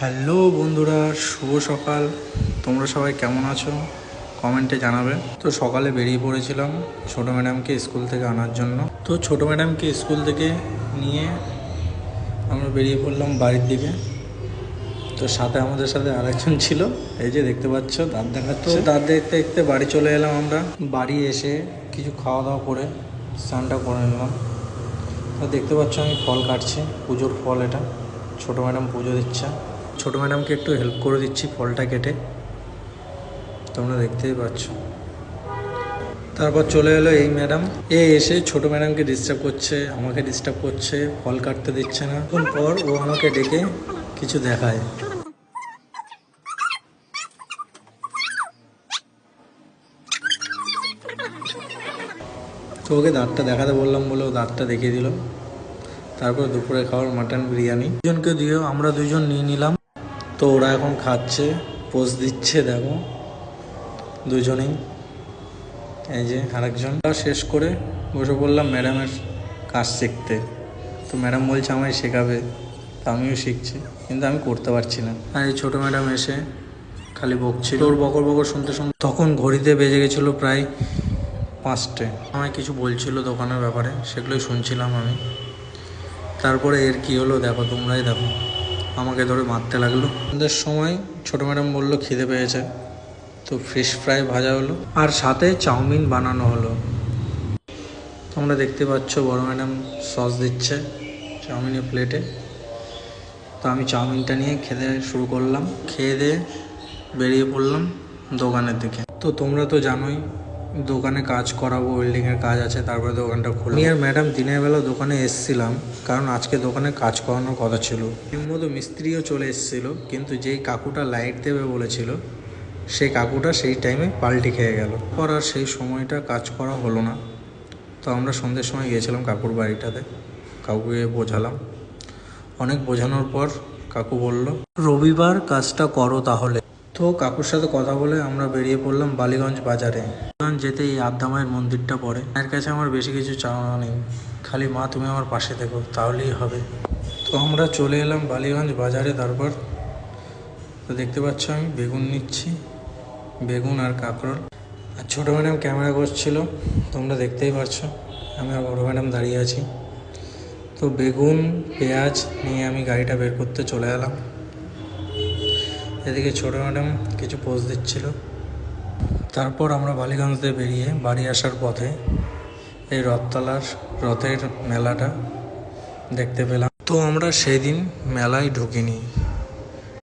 Hello বন্ধুরা, শুভ সকাল। তোমরা সবাই কেমন আছো কমেন্টে জানাবে। তো সকালে বেরিয়ে পড়েছিলাম ছোটো ম্যাডামকে স্কুল থেকে আনার জন্য। তো ছোটো ম্যাডামকে স্কুল থেকে নিয়ে আমরা বেরিয়ে পড়লাম বাড়ির দিকে। তো সাথে আমাদের সাথে আরেকজন ছিল, এই যে দেখতে পাচ্ছ দাঁত দেখাচ্ছে। দাঁত দেখতে দেখতে বাড়ি চলে এলাম আমরা। বাড়ি এসে কিছু খাওয়া দাওয়া করে স্নানটা করে নিলাম। তো দেখতে পাচ্ছ আমি ফল কাটছি, পুজোর ফল এটা। ছোটো ম্যাডাম পুজো দিচ্ছে, ছোটো ম্যাডামকে একটু হেল্প করে দিচ্ছি ফলটা কেটে, তোমরা দেখতেই পাচ্ছ। তারপর চলে এলো এই ম্যাডাম, এসে ছোটো ম্যাডামকে ডিস্টার্ব করছে, আমাকে ডিস্টার্ব করছে, ফল কাটতে দিচ্ছে না। তখন পর ও আমাকে ডেকে কিছু দেখায়। তো ওকে দাঁতটা দেখাতে বললাম বলে ও দাঁতটা দেখিয়ে দিল। তারপর দুপুরে খাওয়ার মাটন বিরিয়ানি দুজনকে দিয়েও আমরা দুজন নিয়ে নিলাম। তো ওরা এখন খাচ্ছে, পোজ দিচ্ছে, দেখো দুজনেই। এই যে আরেকজন। শেষ করে বসে পড়লাম ম্যাডামের কাজ শিখতে। তো ম্যাডাম বলছে আমায় শেখাবে, তো আমিও শিখছি, কিন্তু আমি করতে পারছি না। আর এই ছোটো ম্যাডাম এসে খালি বকছিল, ওর বকর বকর শুনতে শুনতে তখন ঘড়িতে বেজে গেছিলো প্রায় 5টে। আমায় কিছু বলছিল দোকানের ব্যাপারে, সেগুলোই শুনছিলাম আমি। তারপরে এর কি হলো দেখো, তোমরাই দেখো। আমাকে ধরে মারতে লাগলো। সন্ধ্যের সময় ছোটো ম্যাডাম বললো খিদে পেয়েছে, তো ফিশ ফ্রাই ভাজা হলো আর সাথে চাউমিন বানানো হলো। তোমরা দেখতে পাচ্ছ বড় ম্যাডাম সস দিচ্ছে চাউমিনের প্লেটে। তো আমি চাউমিনটা নিয়ে খেতে শুরু করলাম। খেয়ে দিয়ে বেরিয়ে পড়লাম দোকানের দিকে। তো তোমরা তো জানোই দোকানে কাজ করাবো, ওয়েল্ডিংয়ের কাজ আছে, তারপরে দোকানটা খুলবো। আমি আর ম্যাডাম দিনের বেলা দোকানে এসেছিলাম, কারণ আজকে দোকানে কাজ করানোর কথা ছিল। এর মধ্যে মিস্ত্রিও চলে এসেছিলো, কিন্তু যেই কাকুটা লাইট দেবে বলেছিল সেই কাকুটা সেই টাইমে পাল্টি খেয়ে গেল। পর আর সেই সময়টা কাজ করা হলো না। তো আমরা সন্ধ্যের সময় গিয়েছিলাম কাকুর বাড়িটাতে, কাকুকে বোঝালাম। অনেক বোঝানোর পর কাকু বলল রবিবার কাজটা করো তাহলে। তো কাকুর সাথে কথা বলে আমরা বেরিয়ে পড়লাম বালিগঞ্জ বাজারে। যেতে এই আদ্যামায়ের মন্দিরটা পড়ে। মায়ের কাছে আমার বেশি কিছু চাওয়া নেই, খালি মা তুমি আমার পাশে থেকো, তাহলেই হবে। তো আমরা চলে এলাম বালিগঞ্জ বাজারে। তারপর তো দেখতে পাচ্ছ আমি বেগুন নিচ্ছি, বেগুন আর কাঁকরোল। আর ছোটো ম্যাডাম ক্যামেরা করছিল, তোমরা দেখতেই পাচ্ছ। আমি আর বড়ো ম্যাডাম দাঁড়িয়ে আছি। তো বেগুন পেঁয়াজ নিয়ে আমি গাড়িটা বের করতে চলে এলাম। এদিকে ছোটো ম্যাডাম কিছু পোজ দিচ্ছিল। তারপর আমরা বালিগঞ্জ দিয়ে বেরিয়ে বাড়ি আসার পথে এই রথতলার রথের মেলাটা দেখতে পেলাম। তো আমরা সেই দিন মেলায় ঢুকিনি,